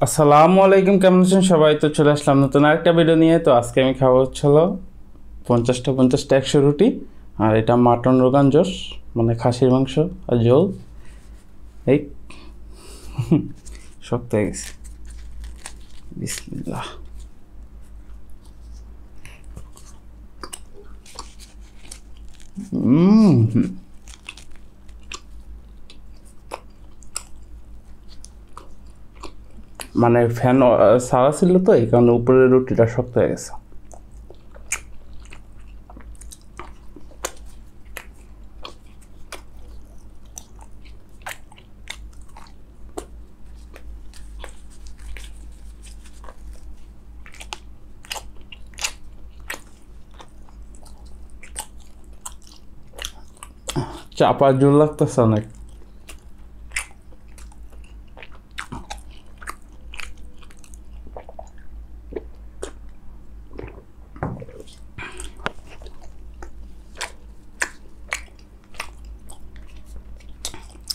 আসসালামু আলাইকুম, কেমন আছেন সবাই? তো চলে আসলাম নতুন আরেকটা ভিডিও নিয়ে। তো আজকে আমি খাবো হচ্ছিল 50টা 100 রুটি, আর এটা মাটন রোগান জোশ, মানে খাসির মাংস আর ঝোল। এই শক্ত হয়ে গেছে। বিসমিল্লাহ। হুম, মানে ফ্যান সারা ছিল তো, এই কারণে উপরের রুটিটা শক্ত হয়ে গেছে। চাপা জোর লাগতেছে অনেক।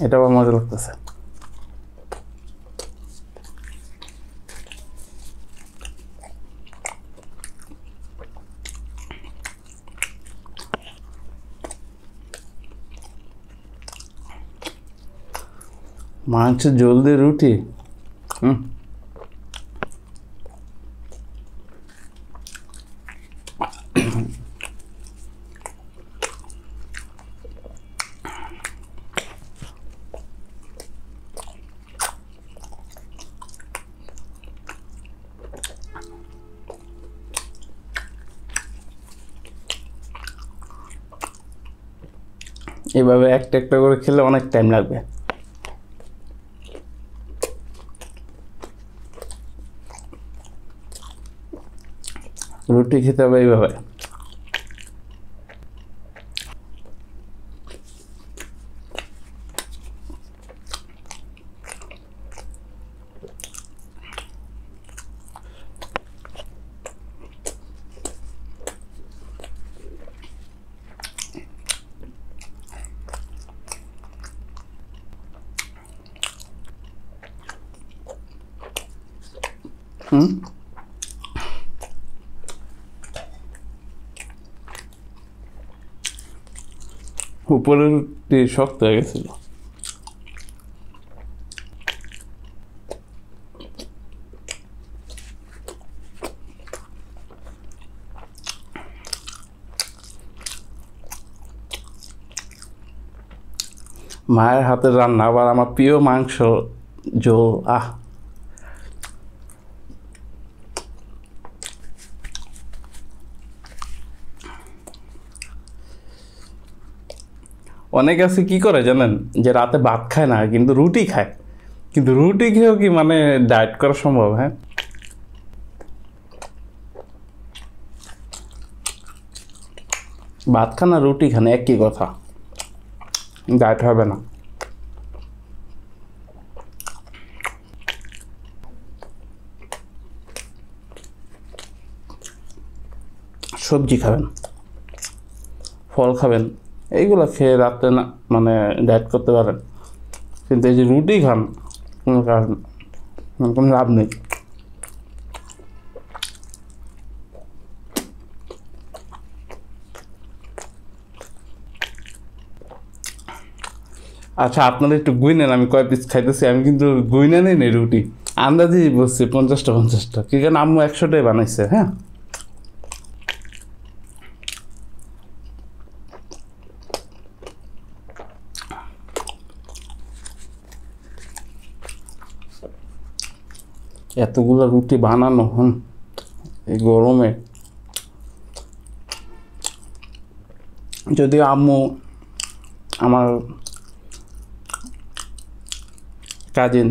এটা আবার মজা লাগতেছে। মাংসের ঝোল দিয়ে রুটি। হুম, এভাবে একটা একটা করে খেলে অনেক টাইম লাগবে। রুটি খেতে হবে এইভাবে। হুম, উপরের রুটি শক্ত হয়ে গেছিল। মায়ের হাতের রান্না, আবার আমার প্রিয় মাংস ঝোল। অনেকে আছে কি করে জানেন, যে রাতে ভাত খায় না কিন্তু রুটি খায়। কিন্তু রুটি খেয়েও কি মানে ডায়েট করা সম্ভব? হ্যাঁ, ভাত খান আর রুটি খান একই কথা, ডায়েট হবে না। সবজি খাবেন, ফল খাবেন, এইগুলো খেয়ে রাতে না মানে ডায়েট করতে পারেন। কিন্তু এই যে রুটি খান, কোনো কাজ কোনো লাভ নেই। আচ্ছা, আপনারা একটু গুইনেন আমি কয় পিস খাইতেছি। আমি কিন্তু গুইনে নেই নি রুটি, আন্দাজেই বলছি 50টা কি, কেন আম্মু 100টাই বানাইছে। হ্যাঁ, এতগুলো রুটি বানানো এই গরমে। যদিও আম্মু আমার কাজিন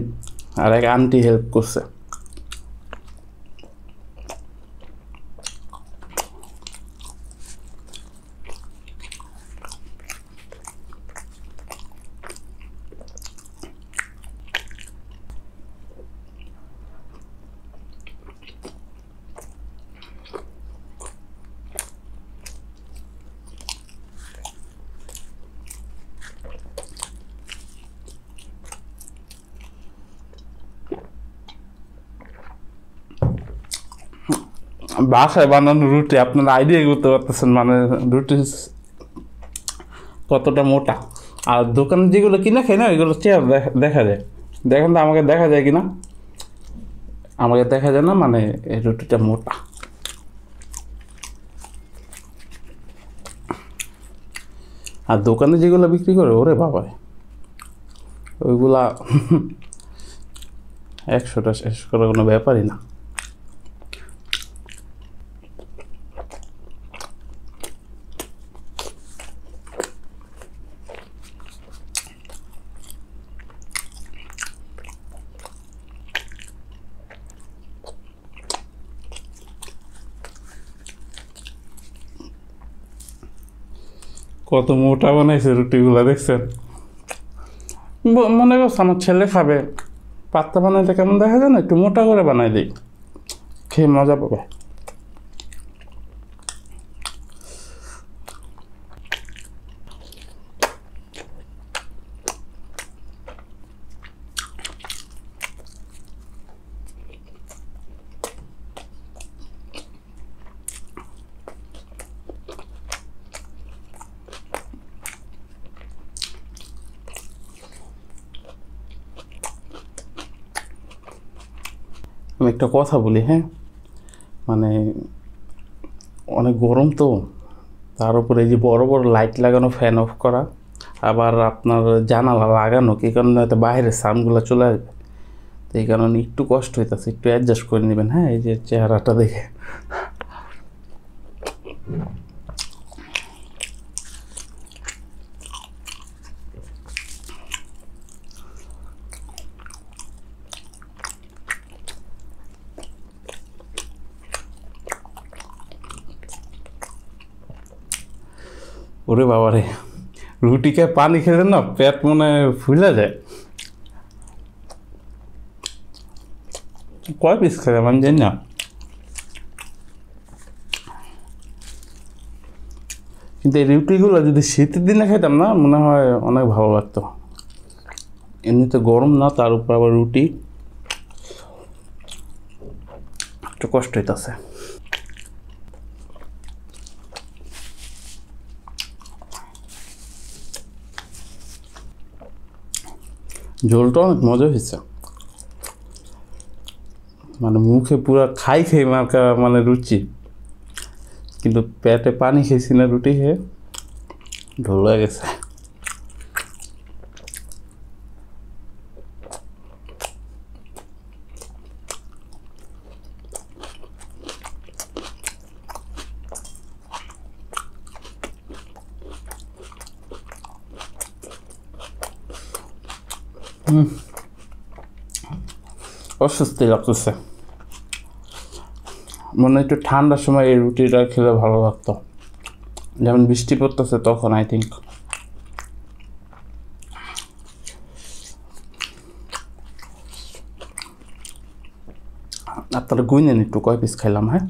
আর এক আন্টি হেল্প করছে। বাসায় বানানো রুটি আপনারা আইডিয়া করতে পারতেছেন, মানে রুটি কতটা মোটা। আর দোকানে যেগুলো কিনে খাই না ওইগুলো চেয়ার দেখা যায়। দেখেন তো আমাকে দেখা যায় কিনা, আমাকে দেখা যায় না, মানে এই রুটিটা মোটা। আর দোকানে যেগুলো বিক্রি করে ওরে বাবা, ওইগুলা 100টা শেষ করার কোনো ব্যাপারই না। কত মোটা বানাইছে রুটিগুলো দেখছেন। মনে করছে আমার ছেলে খাবে, পাত্তা বানাইতে কেমন দেখা যায় না, একটু মোটা করে বানাই দিই, খেয়ে মজা পাবে। আমি একটা কথা বলি, হ্যাঁ, মানে অনেক গরম তো, তার উপরে এই যে বড় বড় লাইট লাগানো, ফ্যান অফ করা, আবার আপনার জানালা লাগানো, কি কারণে হয়তো বাইরের সাউন্ডগুলো চলে আসবে, তো এই কারণে একটু কষ্ট হইতেছে, একটু অ্যাডজাস্ট করে নেবেন। হ্যাঁ, এই যে চেহারাটা দেখে। ওরে বাবা রে, রুটি খেয়ে পানি খেলে না পেট মনে ফুলে যায়। কয় পিস খেলাম আমি জানি না, কিন্তু এই রুটিগুলো যদি শীতের দিনে খাইতাম না মনে হয় অনেক ভালো লাগতো। এমনিতে গরম না, তার উপর আবার রুটি, একটু কষ্ট হইতেছে। ঝোলটা অনেক মজা হয়েছে, মানে মুখে পুরো খাই খেয়ে মার্কা মানে রুচি, কিন্তু পেটে পানি খেয়েছি না রুটি খেয়ে, ঢোল হয়ে গেছে। অস্বস্তি লাগতেছে, মনে হয় একটু ঠান্ডার সময় এই রুটিটা খেলে ভালো লাগতো, যেমন বৃষ্টি পড়তেছে তখন। আই থিঙ্ক আপনারা গুইনেন একটু কয় পিস খাইলাম। হ্যাঁ,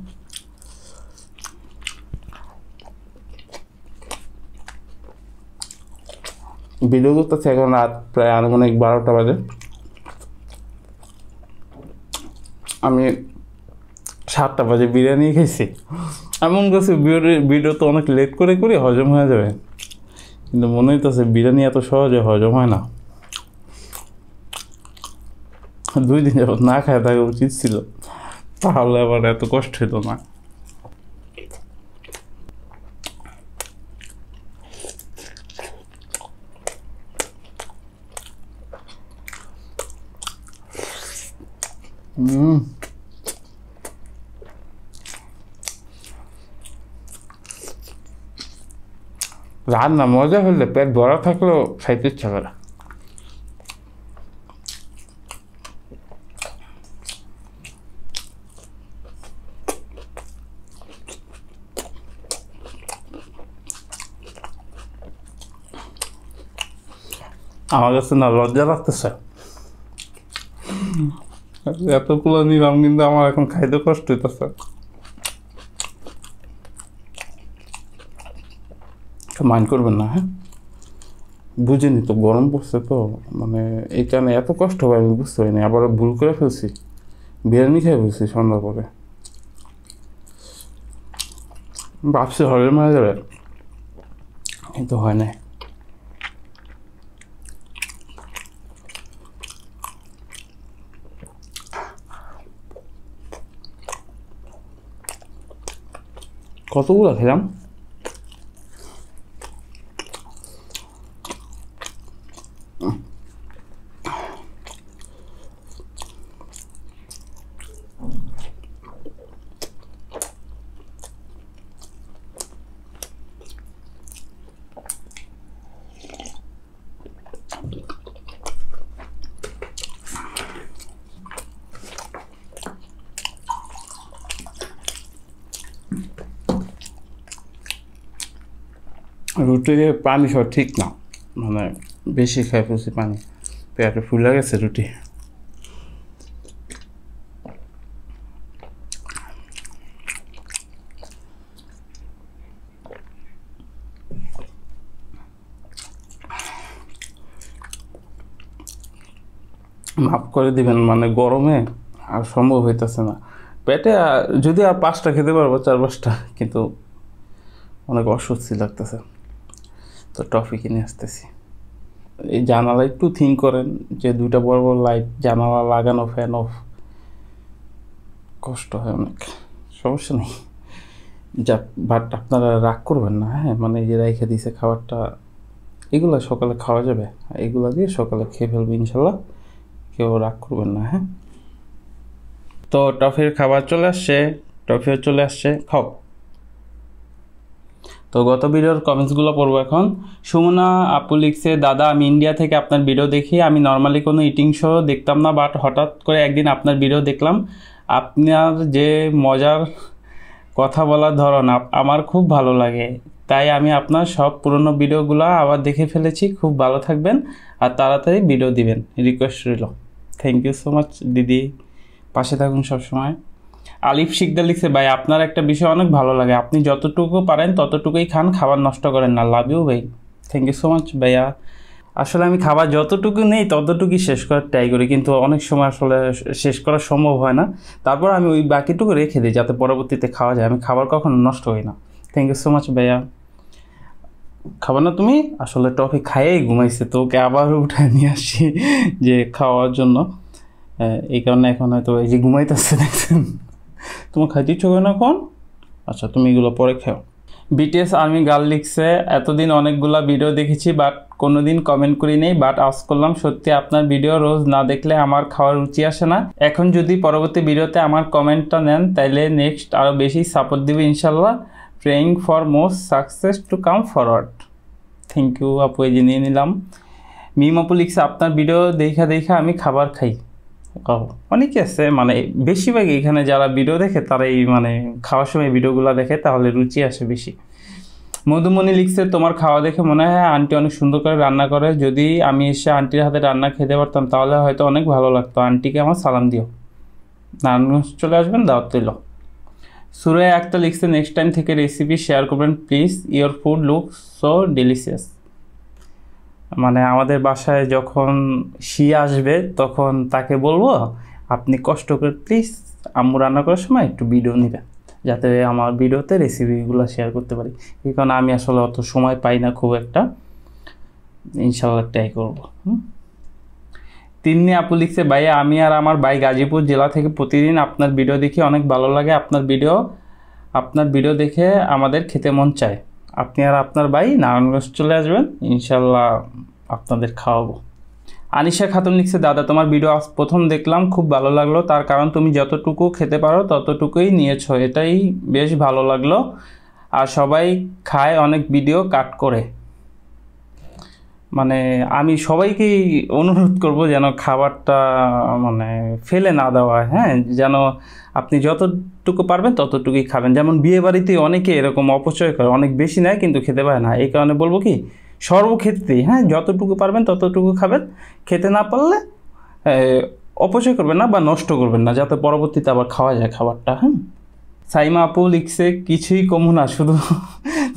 ভিডিও করতেছে এখন রাত প্রায় আনুমানিক 12টা বাজে। আমি 7টা বাজে বিরিয়ানি খেয়েছি। এমন করছি ভিডিও তো অনেক লেট করে করি, হজম হয়ে যাবে, কিন্তু মনে হইতেছে বিরিয়ানি এত সহজে হজম হয় না। 2 দিন যাবত না খায় থাকা উচিত ছিল, তাহলে আবার এত কষ্ট হতো না। রান্না মজা হলে পেট ভরা থাকলেও খাইতে ইচ্ছা করে। আমার কাছে না লজ্জা লাগতেছে, এতগুলো নিলাম কিন্তু আমার এখন খাইতে কষ্ট হইতেছে। মাইন্ড করবেন না, হ্যাঁ, বুঝিনি তো, গরম পড়ছে তো, মানে এই কারণে এত কষ্ট হয় আমি বুঝতে পারিনি। আবার ভুল করে ফেলছি, বিরিয়ানি খেয়ে ফেলছি সন্ধ্যার পরে। ভাবছি হলের মারা যাবে, কিন্তু হয় না। কতগুলো খেলাম। রুটি দিয়ে পানি খাওয়া ঠিক না, মানে বেশি খাই ফেলছি পানি, পেটে ফুলে গেছে রুটি। মাফ করে দিবেন, মানে গরমে আর সম্ভব হইতেছে না পেটে। যদি আর 5টা খেতে পারবো, 4-5টা, কিন্তু অনেক অস্বস্তি লাগতেছে। তো টফি কিনে আসতেছি। এই জানালা একটু থিঙ্ক করেন যে 2টা বড় বড় লাইট, জানালা লাগানো, ফ্যান অফ, কষ্ট হয় অনেক। সমস্যা নেই, যা, বাট আপনারা রাগ করবেন না, হ্যাঁ, মানে এই যে রেখে দিছে খাবারটা, এগুলো সকালে খাওয়া যাবে, এগুলো দিয়ে সকালে খেয়ে ফেলবে ইনশাল্লাহ, কেউ রাগ করবেন না, হ্যাঁ। তো টফির খাবার চলে আসছে, টফিও চলে আসছে, খাও। তো গত ভিডিওর কমেন্টসগুলো পড়বো এখন। সুমনা আপু লিখছে, দাদা আমি ইন্ডিয়া থেকে আপনার ভিডিও দেখি। আমি নর্মালি কোনো ইটিং শো দেখতাম না, বাট হঠাৎ করে একদিন আপনার ভিডিও দেখলাম। আপনার যে মজার কথা বলার ধরন আমার খুব ভালো লাগে, তাই আমি আপনার সব পুরনো ভিডিওগুলো আবার দেখে ফেলেছি। খুব ভালো থাকবেন আর তাড়াতাড়ি ভিডিও দিবেন, রিকোয়েস্ট রইল। থ্যাংক ইউ সো মাচ দিদি, পাশে থাকুন সবসময়। আলিফ শিকদার লিখছে, ভাই আপনার একটা বিষয় অনেক ভালো লাগে, আপনি যতটুকু পারেন ততটুকুই খান, খাবার নষ্ট করেন না। লাভ ইউ ভাই। থ্যাংক ইউ সো মাচ ভাইয়া। আসলে আমি খাবার যতটুকু নেই ততটুকুই শেষ করার ট্রাই করি, কিন্তু অনেক সময় আসলে শেষ করা সম্ভব হয় না। তারপর আমি ওই বাকিটুকু রেখে দিই যাতে পরবর্তীতে খাওয়া যায়। আমি খাবার কখনো নষ্ট হই না। থ্যাংক ইউ সো মাচ ভাইয়া। খাবার না তুমি? আসলে টফি খাইয়েই ঘুমাইছে, তো ওকে আবার উঠায় নিয়ে আসছি যে খাওয়ার জন্য। এই কারণে এখন হয়তো এই যে ঘুমাইতেছে, দেখছেন। তোমার খাইতে ইচ্ছে করে না এখন? আচ্ছা, তুমি এগুলো পরে খাও। বিটিএস আর্মি গার্ল লিখছে, এতদিন অনেকগুলা ভিডিও দেখেছি বাট কোনোদিন কমেন্ট করি নেই, বাট আজ করলাম। সত্যি আপনার ভিডিও রোজ না দেখলে আমার খাওয়ার রুচি আসে না। এখন যদি পরবর্তী ভিডিওতে আমার কমেন্টটা নেন তাইলে নেক্সট আরও বেশি সাপোর্ট দিবে ইনশাল্লাহ। Praying for most success to come forward. Thank you আপু, এই যে নিয়ে নিলাম। মিম আপু লিখছে, আপনার ভিডিও দেখা আমি খাবার খাই। অনেকে আছে, মানে বেশিরভাগ এখানে যারা ভিডিও দেখে তারাই মানে খাওয়ার সময় ভিডিওগুলো দেখে, তাহলে রুচি আসে বেশি। মধুমণি লিখছে, তোমার খাওয়া দেখে মনে হয় আন্টি অনেক সুন্দর করে রান্না করে। যদি আমি এসে আন্টির হাতে রান্না খেতে পারতাম তাহলে হয়তো অনেক ভালো লাগতো। আন্টিকে আমার সালাম দিও, নারায়ণগঞ্জ চলে আসবেন, দাওয়াত দিল। সুরাইয়া একটা লিখছে, নেক্সট টাইম থেকে রেসিপি শেয়ার করবেন please, your food looks so delicious. মানে আমাদের বাসায় যখন সি আসবে তখন তাকে বলবো, আপনি কষ্ট করে প্লিজ আম্মু রান্না করার সময় একটু ভিডিও নেবেন, যাতে আমার ভিডিওতে রেসিপিগুলো শেয়ার করতে পারি। কারণ আমি আসলে অত সময় পাই না খুব একটা। ইনশাল্লাহ ট্রাই করবো। তিন্নি আপু লিখছে, ভাইয়া আমি আর আমার ভাই গাজীপুর জেলা থেকে প্রতিদিন আপনার ভিডিও দেখি, অনেক ভালো লাগে আপনার ভিডিও দেখে আমাদের খেতে মন চায়। আপনি আর আপনার ভাই নারায়ণগঞ্জ চলে আসবেন, ইনশাল্লাহ আপনাদের খাওয়াবো। আনিশা খাতুন লিখছে, দাদা তোমার ভিডিও আজ প্রথম দেখলাম, খুব ভালো লাগলো। তার কারণ তুমি যতটুকু খেতে পারো ততটুকুই নিয়েছো, এটাই বেশ ভালো লাগলো। আর সবাই খায় অনেক ভিডিও কাট করে। মানে আমি সবাইকেই অনুরোধ করব যেন খাবারটা মানে ফেলে না দেওয়া, হ্যাঁ, যেন আপনি যতটুকু পারবেন ততটুকুই খাবেন। যেমন বিয়ে বাড়িতে অনেকে এরকম অপচয় করে, অনেক বেশি নেয় কিন্তু খেতে পারে না। এই কারণে বলবো কি, সর্বক্ষেত্রেই হ্যাঁ যতটুকু পারবেন ততটুকু খাবেন, খেতে না পারলে অপচয় করবেন না বা নষ্ট করবেন না, যাতে পরবর্তীতে আবার খাওয়া যায় খাবারটা। হ্যাঁ, সাইমা আপু লিখছে, কিছুই কমু না, শুধু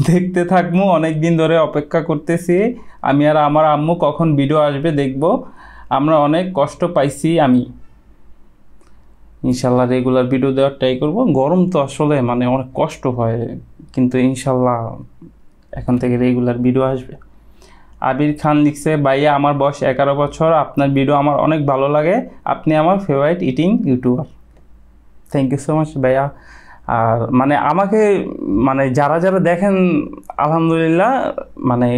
দেখতে থাকবো, অনেক দিন ধরে অপেক্ষা করতেছি। আমি আর আমার আম্মু কখন ভিডিও আসবে দেখব, আমরা অনেক কষ্ট পাইছি। আমি ইনশাল্লাহ রেগুলার ভিডিও দেওয়ার ট্রাই করব। গরম তো আসলে মানে অনেক কষ্ট হয়, কিন্তু ইনশাল্লাহ এখন থেকে রেগুলার ভিডিও আসবে। আবির খান লিখছে, ভাইয়া আমার বয়স 11 বছর, আপনার ভিডিও আমার অনেক ভালো লাগে, আপনি আমার favourite eating YouTuber. Thank you so much ভাইয়া। আর মানে আমাকে মানে যারা যারা দেখেন আলহামদুলিল্লাহ, মানে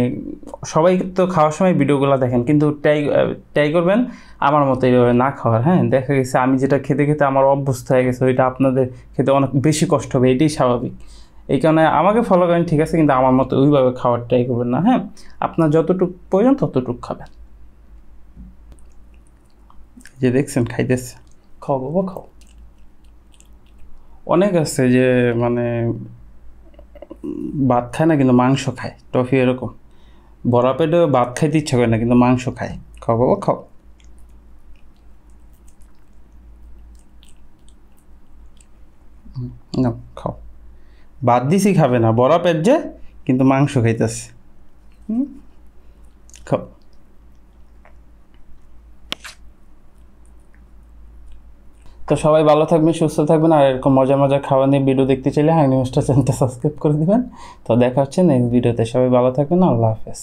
সবাই তো খাওয়ার সময় ভিডিওগুলো দেখেন, কিন্তু ট্রাই করবেন আমার মতো এইভাবে না খাওয়ার। হ্যাঁ, দেখা গেছে আমি যেটা খেতে খেতে আমার অভ্যস্ত হয়ে গেছে, ওইটা আপনাদের খেতে অনেক বেশি কষ্ট হবে, এটাই স্বাভাবিক। এই কারণে আমাকে ফলো করেন ঠিক আছে, কিন্তু আমার মতো ওইভাবে খাওয়ার ট্রাই করবেন না। হ্যাঁ, আপনার যতটুকু প্রয়োজন ততটুকু খাবেন। যে দেখছেন খাইতেছে, খাও বাবা খাও। অনেক আছে যে মানে ভাত খায় না কিন্তু মাংস খায়, টফি এরকম। বড়া পেটে ভাত খাইতে ইচ্ছা করে না কিন্তু মাংস খায়। খাও বাবা খাও। না খাও, ভাত দিছি খাবে না, বড়া পেট যে কিন্তু মাংস খাইতেছে। খাও। তো সবাই ভালো থাকবেন, সুস্থ থাকবেন, আর এরকম মজা মজা খাওয়া নিয়ে ভিডিও দেখতে চাইলে হাই নিউজটা চ্যানেলটা সাবস্ক্রাইব করে দিবেন। তো দেখা হচ্ছে নেক্সট ভিডিওতে। সবাই ভালো থাকবেন, আল্লাহ হাফেজ।